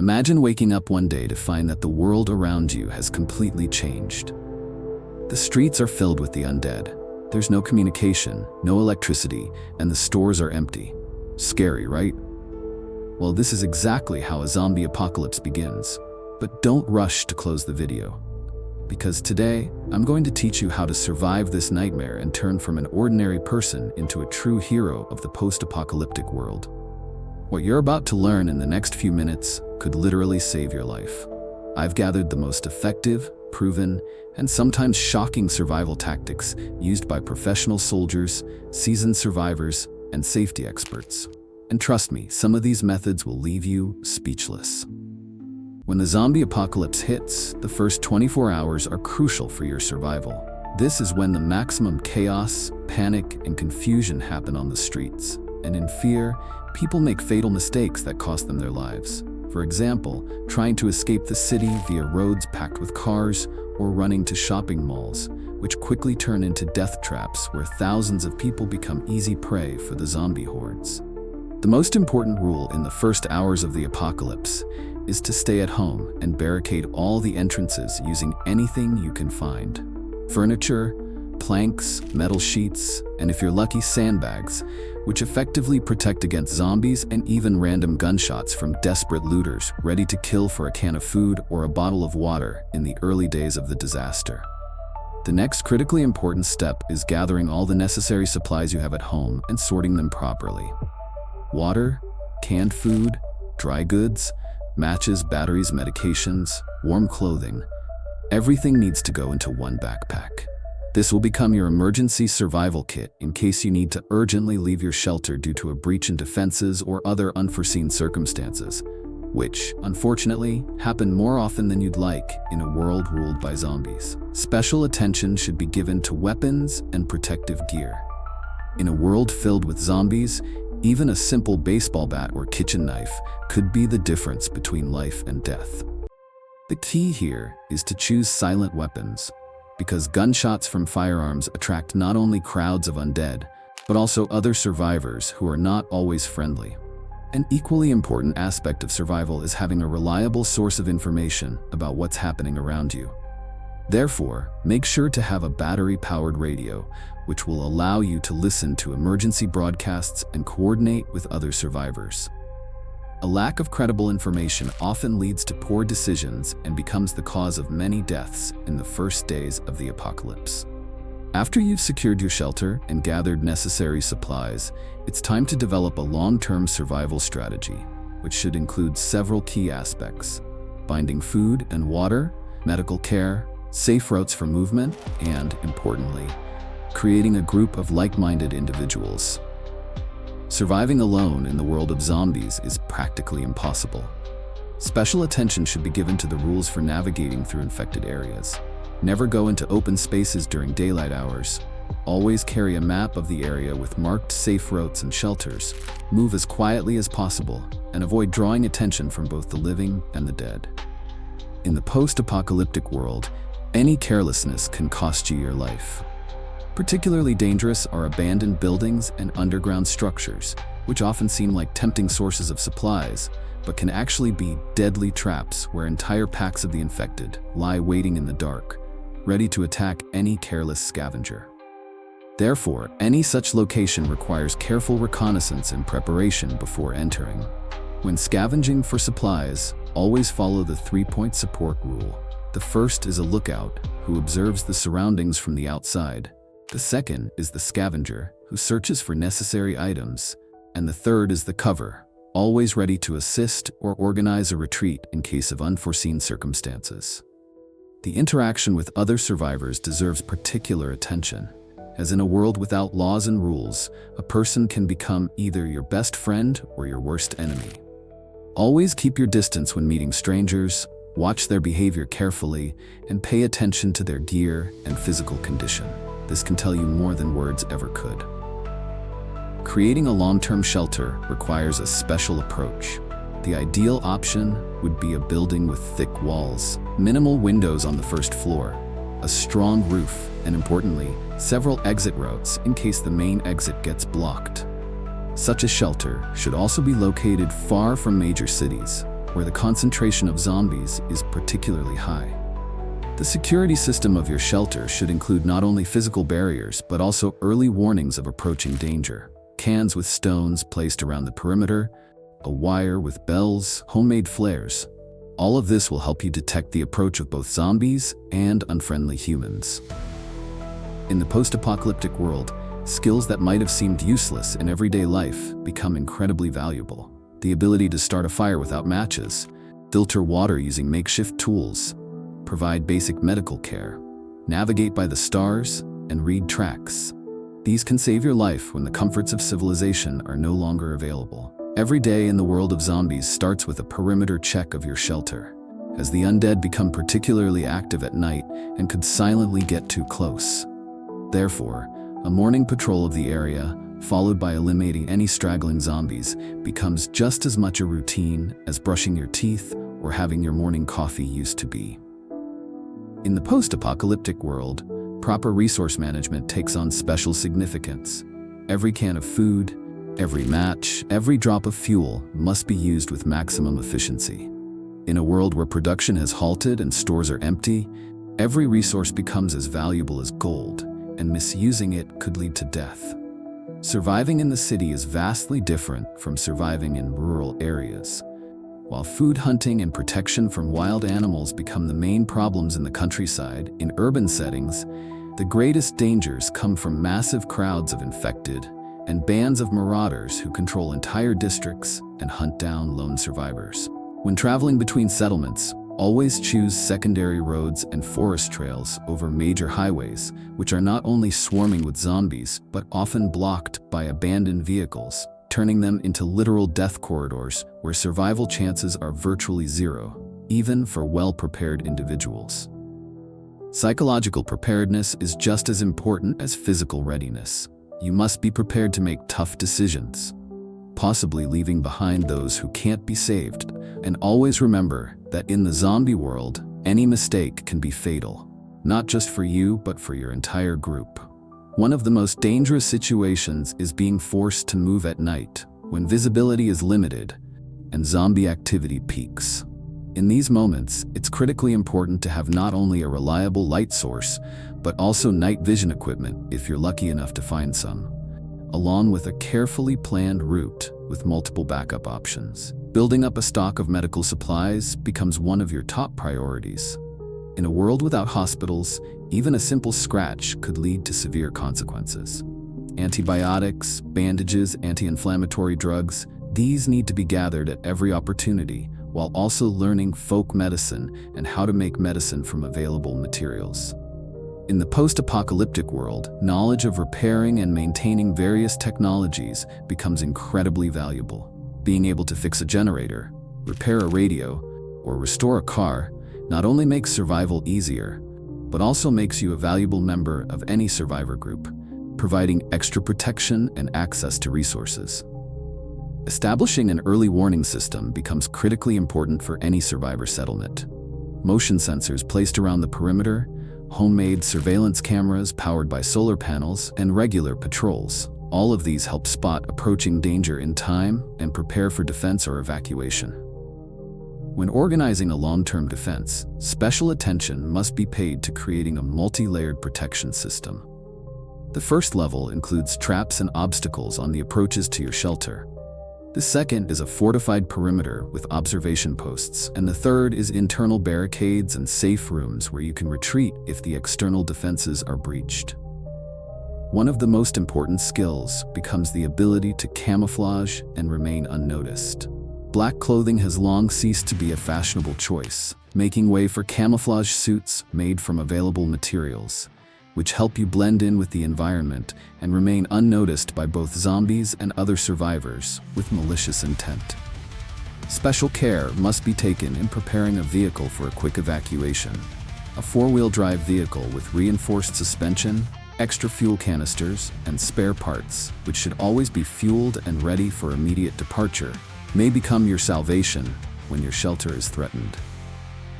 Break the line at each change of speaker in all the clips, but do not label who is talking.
Imagine waking up one day to find that the world around you has completely changed. The streets are filled with the undead. There's no communication, no electricity, and the stores are empty. Scary, right? Well, this is exactly how a zombie apocalypse begins. But don't rush to close the video, because today I'm going to teach you how to survive this nightmare and turn from an ordinary person into a true hero of the post-apocalyptic world. What you're about to learn in the next few minutes could literally save your life. I've gathered the most effective, proven, and sometimes shocking survival tactics used by professional soldiers, seasoned survivors, and safety experts. And trust me, some of these methods will leave you speechless. When the zombie apocalypse hits, the first 24 hours are crucial for your survival. This is when the maximum chaos, panic, and confusion happen on the streets. And in fear, people make fatal mistakes that cost them their lives. For example, trying to escape the city via roads packed with cars, or running to shopping malls, which quickly turn into death traps where thousands of people become easy prey for the zombie hordes. The most important rule in the first hours of the apocalypse is to stay at home and barricade all the entrances using anything you can find. Furniture, planks, metal sheets, and if you're lucky, sandbags, which effectively protect against zombies and even random gunshots from desperate looters ready to kill for a can of food or a bottle of water in the early days of the disaster. The next critically important step is gathering all the necessary supplies you have at home and sorting them properly. Water, canned food, dry goods, matches, batteries, medications, warm clothing. Everything needs to go into one backpack. This will become your emergency survival kit in case you need to urgently leave your shelter due to a breach in defenses or other unforeseen circumstances, which, unfortunately, happen more often than you'd like in a world ruled by zombies. Special attention should be given to weapons and protective gear. In a world filled with zombies, even a simple baseball bat or kitchen knife could be the difference between life and death. The key here is to choose silent weapons, because gunshots from firearms attract not only crowds of undead, but also other survivors who are not always friendly. An equally important aspect of survival is having a reliable source of information about what's happening around you. Therefore, make sure to have a battery-powered radio, which will allow you to listen to emergency broadcasts and coordinate with other survivors. A lack of credible information often leads to poor decisions and becomes the cause of many deaths in the first days of the apocalypse. After you've secured your shelter and gathered necessary supplies, it's time to develop a long-term survival strategy, which should include several key aspects: finding food and water, medical care, safe routes for movement, and, importantly, creating a group of like-minded individuals. Surviving alone in the world of zombies is practically impossible. Special attention should be given to the rules for navigating through infected areas. Never go into open spaces during daylight hours. Always carry a map of the area with marked safe routes and shelters. Move as quietly as possible, and avoid drawing attention from both the living and the dead. In the post-apocalyptic world, any carelessness can cost you your life. Particularly dangerous are abandoned buildings and underground structures, which often seem like tempting sources of supplies, but can actually be deadly traps where entire packs of the infected lie waiting in the dark, ready to attack any careless scavenger. Therefore, any such location requires careful reconnaissance and preparation before entering. When scavenging for supplies, always follow the 3-point support rule. The first is a lookout, who observes the surroundings from the outside. The second is the scavenger, who searches for necessary items. And the third is the cover, always ready to assist or organize a retreat in case of unforeseen circumstances. The interaction with other survivors deserves particular attention, as in a world without laws and rules, a person can become either your best friend or your worst enemy. Always keep your distance when meeting strangers, watch their behavior carefully, and pay attention to their gear and physical condition. This can tell you more than words ever could. Creating a long-term shelter requires a special approach. The ideal option would be a building with thick walls, minimal windows on the first floor, a strong roof, and importantly, several exit routes in case the main exit gets blocked. Such a shelter should also be located far from major cities, where the concentration of zombies is particularly high. The security system of your shelter should include not only physical barriers, but also early warnings of approaching danger. Cans with stones placed around the perimeter, a wire with bells, homemade flares. All of this will help you detect the approach of both zombies and unfriendly humans. In the post-apocalyptic world, skills that might have seemed useless in everyday life become incredibly valuable. The ability to start a fire without matches, filter water using makeshift tools, provide basic medical care, navigate by the stars, and read tracks. These can save your life when the comforts of civilization are no longer available. Every day in the world of zombies starts with a perimeter check of your shelter, as the undead become particularly active at night and could silently get too close. Therefore, a morning patrol of the area, followed by eliminating any straggling zombies, becomes just as much a routine as brushing your teeth or having your morning coffee used to be. In the post-apocalyptic world, proper resource management takes on special significance. Every can of food, every match, every drop of fuel must be used with maximum efficiency. In a world where production has halted and stores are empty, every resource becomes as valuable as gold, and misusing it could lead to death. Surviving in the city is vastly different from surviving in rural areas. While food hunting and protection from wild animals become the main problems in the countryside, in urban settings, the greatest dangers come from massive crowds of infected and bands of marauders who control entire districts and hunt down lone survivors. When traveling between settlements, always choose secondary roads and forest trails over major highways, which are not only swarming with zombies, but often blocked by abandoned vehicles, turning them into literal death corridors where survival chances are virtually zero, even for well-prepared individuals. Psychological preparedness is just as important as physical readiness. You must be prepared to make tough decisions, possibly leaving behind those who can't be saved, and always remember that in the zombie world, any mistake can be fatal, not just for you, but for your entire group. One of the most dangerous situations is being forced to move at night, when visibility is limited and zombie activity peaks. In these moments, it's critically important to have not only a reliable light source, but also night vision equipment if you're lucky enough to find some, along with a carefully planned route with multiple backup options. Building up a stock of medical supplies becomes one of your top priorities. In a world without hospitals, even a simple scratch could lead to severe consequences. Antibiotics, bandages, anti-inflammatory drugs, these need to be gathered at every opportunity, while also learning folk medicine and how to make medicine from available materials. In the post-apocalyptic world, knowledge of repairing and maintaining various technologies becomes incredibly valuable. Being able to fix a generator, repair a radio, or restore a car not only makes survival easier, but also makes you a valuable member of any survivor group, providing extra protection and access to resources. Establishing an early warning system becomes critically important for any survivor settlement. Motion sensors placed around the perimeter, homemade surveillance cameras powered by solar panels, and regular patrols. All of these help spot approaching danger in time and prepare for defense or evacuation. When organizing a long-term defense, special attention must be paid to creating a multi-layered protection system. The first level includes traps and obstacles on the approaches to your shelter. The second is a fortified perimeter with observation posts, and the third is internal barricades and safe rooms where you can retreat if the external defenses are breached. One of the most important skills becomes the ability to camouflage and remain unnoticed. Black clothing has long ceased to be a fashionable choice, making way for camouflage suits made from available materials, which help you blend in with the environment and remain unnoticed by both zombies and other survivors with malicious intent. Special care must be taken in preparing a vehicle for a quick evacuation. A four-wheel drive vehicle with reinforced suspension, extra fuel canisters, and spare parts, which should always be fueled and ready for immediate departure, may become your salvation when your shelter is threatened.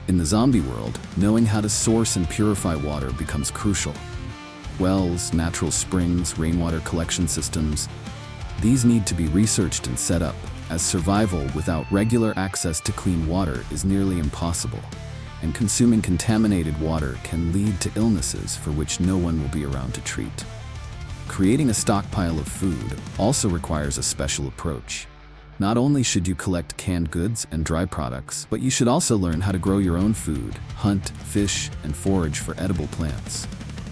In the zombie world, knowing how to source and purify water becomes crucial. Wells, natural springs, rainwater collection systems, these need to be researched and set up, as survival without regular access to clean water is nearly impossible, and consuming contaminated water can lead to illnesses for which no one will be around to treat. Creating a stockpile of food also requires a special approach. Not only should you collect canned goods and dry products, but you should also learn how to grow your own food, hunt, fish, and forage for edible plants.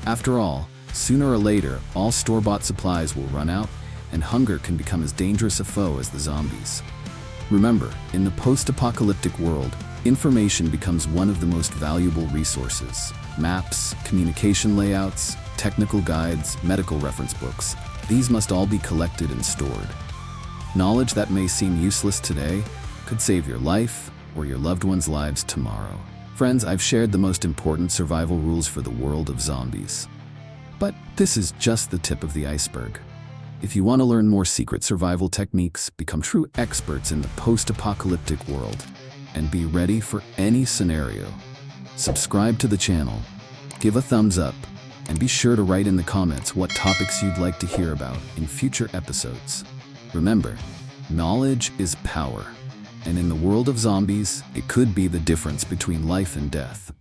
After all, sooner or later, all store-bought supplies will run out, and hunger can become as dangerous a foe as the zombies. Remember, in the post-apocalyptic world, information becomes one of the most valuable resources. Maps, communication layouts, technical guides, medical reference books, these must all be collected and stored. Knowledge that may seem useless today could save your life or your loved ones' lives tomorrow. Friends, I've shared the most important survival rules for the world of zombies. But this is just the tip of the iceberg. If you want to learn more secret survival techniques, become true experts in the post-apocalyptic world, and be ready for any scenario, subscribe to the channel, give a thumbs up, and be sure to write in the comments what topics you'd like to hear about in future episodes. Remember, knowledge is power, and in the world of zombies, it could be the difference between life and death.